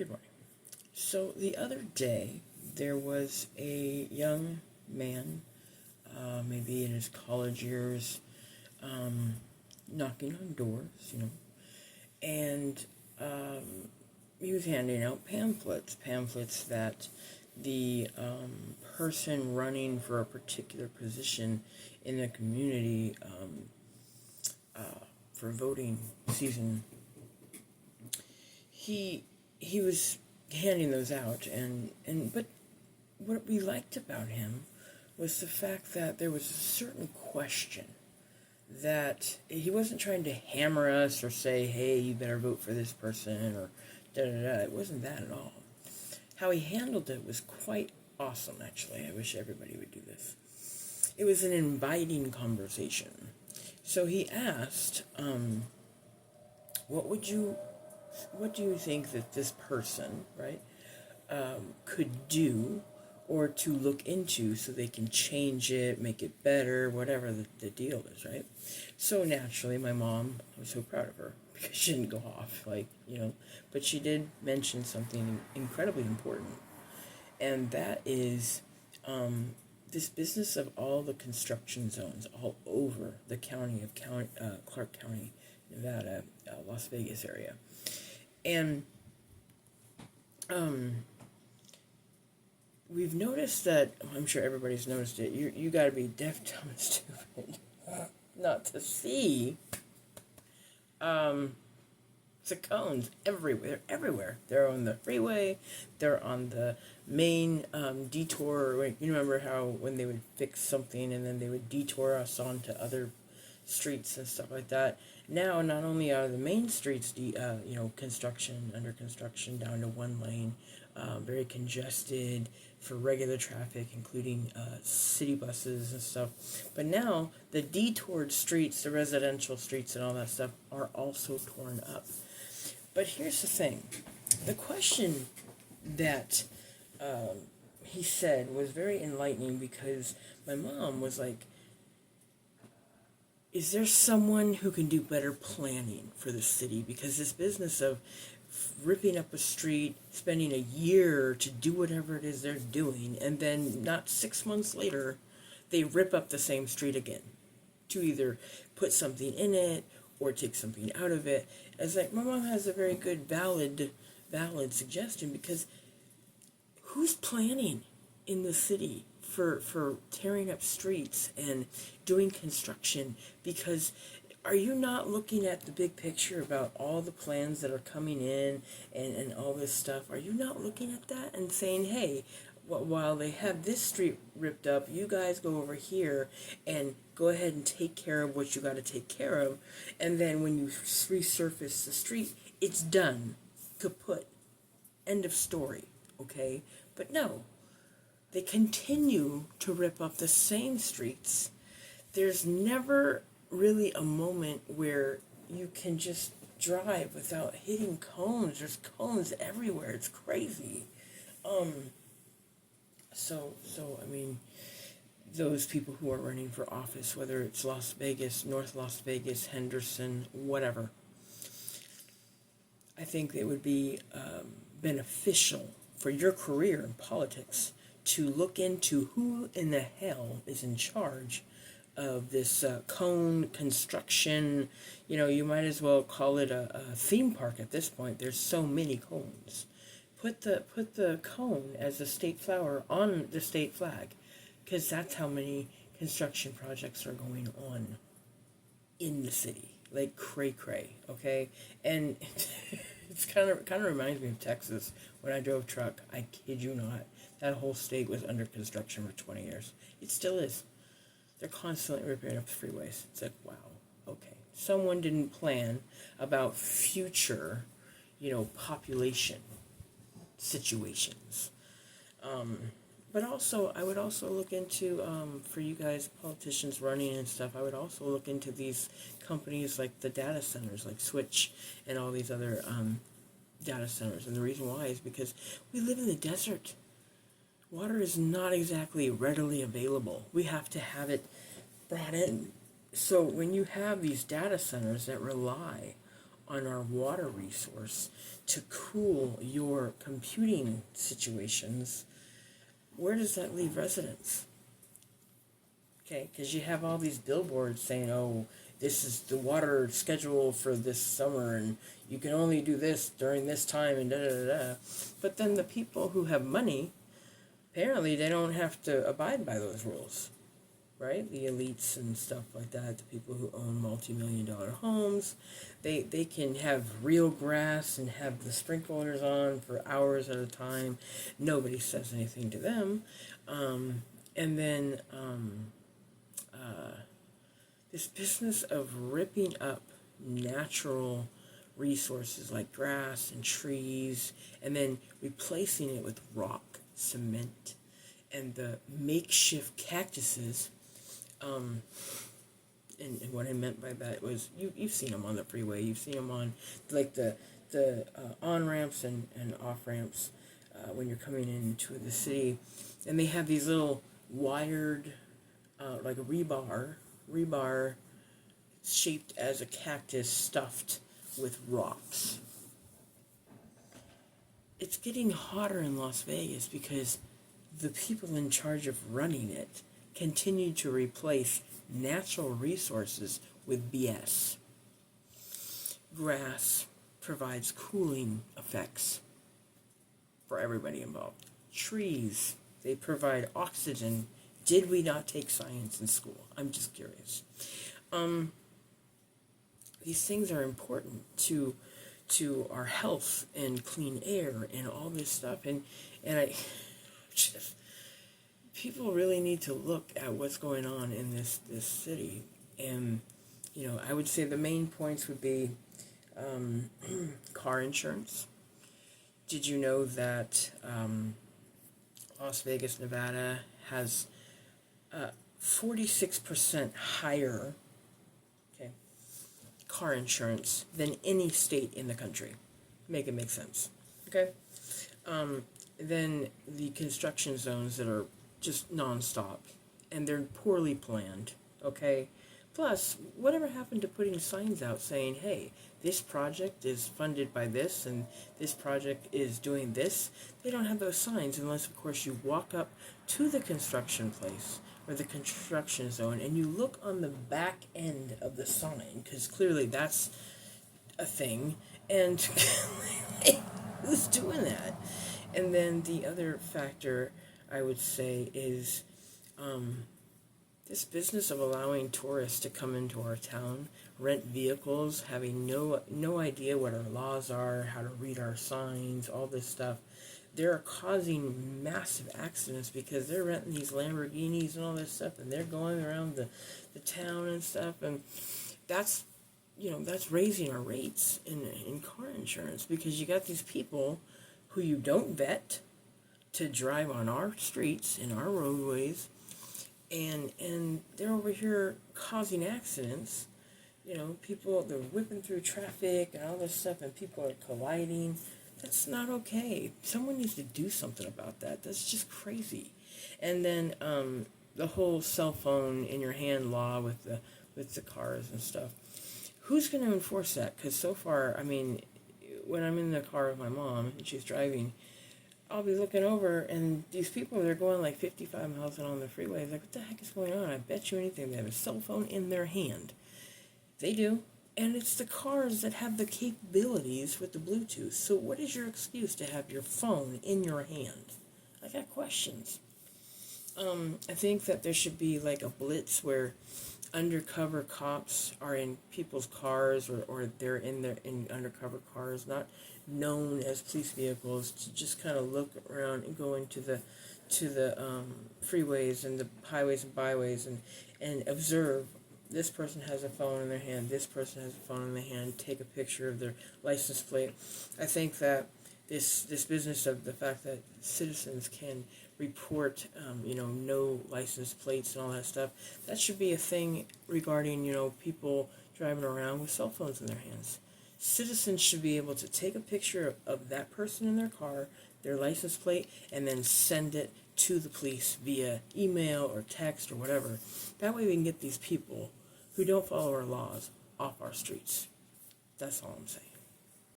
Good morning. So the other day, there was a young man, maybe in his college years, knocking on doors, and he was handing out pamphlets that the person running for a particular position in the community for voting season, he was handing those out, but what we liked about him was the fact that there was a certain question that he wasn't trying to hammer us or say, hey, you better vote for this person or da-da-da. It wasn't that at all. How he handled it was quite awesome, actually. I wish everybody would do this. It was an inviting conversation. So he asked, what do you think that this person, right, could do or to look into so they can change it, make it better, whatever the deal is, right? So naturally, my mom, I was so proud of her because she didn't go off, but she did mention something incredibly important, and that is this business of all the construction zones all over the county of Clark County, Nevada, Las Vegas area. And we've noticed that, I'm sure everybody's noticed it, you got to be deaf, dumb, and stupid not to see the cones everywhere. They're on the freeway, they're on the main detour. You remember how when they would fix something and then they would detour us onto other streets and stuff like that. Now, not only are the main streets, under construction down to one lane, very congested for regular traffic, including city buses and stuff, but now the detoured streets, the residential streets and all that stuff are also torn up. But here's the thing. The question that he said was very enlightening because my mom was like, is there someone who can do better planning for the city? Because this business of ripping up a street, spending a year to do whatever it is they're doing, and then not 6 months later, they rip up the same street again to either put something in it or take something out of it. It's like, my mom has a very good, valid suggestion, because who's planning in the city for tearing up streets and doing construction? Because are you not looking at the big picture about all the plans that are coming in and all this stuff? Are you not looking at that and saying, hey, while they have this street ripped up, you guys go over here and go ahead and take care of what you got to take care of, and then when you resurface the street, it's done, kaput, end of story, okay? But no, they continue to rip up the same streets. There's never really a moment where you can just drive without hitting cones. There's cones everywhere. It's crazy. So I mean, those people who are running for office, whether it's Las Vegas, North Las Vegas, Henderson, whatever, I think it would be beneficial for your career in politics to look into who in the hell is in charge of this cone construction. You might as well call it a theme park at this point. There's so many cones. Put the cone as a state flower on the state flag, because that's how many construction projects are going on in the city, like cray, okay? And it's kind of reminds me of Texas when I drove truck. I kid you not. That whole state was under construction for 20 years. It still is. They're constantly ripping up the freeways. It's like, wow, okay. Someone didn't plan about future, population situations. But also, I would also look into, for you guys, politicians running and stuff, I would also look into these companies like the data centers, like Switch and all these other data centers. And the reason why is because we live in the desert. Water is not exactly readily available. We have to have it brought in. So when you have these data centers that rely on our water resource to cool your computing situations, where does that leave residents? Okay, because you have all these billboards saying, oh, this is the water schedule for this summer, and you can only do this during this time, and da-da-da-da. But then the people who have money, apparently they don't have to abide by those rules, right? The elites and stuff like that, the people who own multi-million-dollar homes, they can have real grass and have the sprinklers on for hours at a time. Nobody says anything to them. And then this business of ripping up natural resources like grass and trees and then replacing it with rock, cement, and the makeshift cactuses. And what I meant by that was you've seen them on the freeway. You've seen them on like the on-ramps and off-ramps when you're coming into the city. And they have these little wired, like a rebar shaped as a cactus stuffed with rocks. It's getting hotter in Las Vegas because the people in charge of running it continue to replace natural resources with BS. Grass provides cooling effects for everybody involved. Trees, they provide oxygen. Did we not take science in school? I'm just curious. These things are important to our health and clean air and all this stuff. And I just, people really need to look at what's going on in this city. And, I would say the main points would be car insurance. Did you know that Las Vegas, Nevada has 46% higher car insurance than any state in the country? Make it make sense. Okay? Then the construction zones that are just nonstop and they're poorly planned. Okay? Plus, whatever happened to putting signs out saying, hey, this project is funded by this and this project is doing this? They don't have those signs unless, of course, you walk up to the construction place or the construction zone and you look on the back end of the sign, because clearly that's a thing, and who's doing that? And then the other factor I would say is this business of allowing tourists to come into our town, rent vehicles, having no idea what our laws are, how to read our signs, all this stuff. They're causing massive accidents because they're renting these Lamborghinis and all this stuff, and they're going around the town and stuff, and that's raising our rates in car insurance, because you got these people who you don't vet to drive on our streets, in our roadways, and they're over here causing accidents. People, they're whipping through traffic and all this stuff, and people are colliding. That's not okay. Someone needs to do something about that. That's just crazy. And then the whole cell phone in your hand law with the cars and stuff. Who's going to enforce that? Because so far, when I'm in the car with my mom and she's driving, I'll be looking over, and these people, they're going like 55 miles an hour on the freeway. Like, what the heck is going on? I bet you anything they have a cell phone in their hand. They do. And it's the cars that have the capabilities with the Bluetooth. So what is your excuse to have your phone in your hand? I got questions. I think that there should be like a blitz where undercover cops are in people's cars, or they're in undercover cars, not known as police vehicles, to just kind of look around and go into the freeways and the highways and byways and observe. This person has a phone in their hand, this person has a phone in their hand, take a picture of their license plate. I think that this business of the fact that citizens can report, no license plates and all that stuff, that should be a thing regarding, people driving around with cell phones in their hands. Citizens should be able to take a picture of that person in their car, their license plate, and then send it to the police via email or text or whatever. That way we can get these people who don't follow our laws off our streets. That's all I'm saying.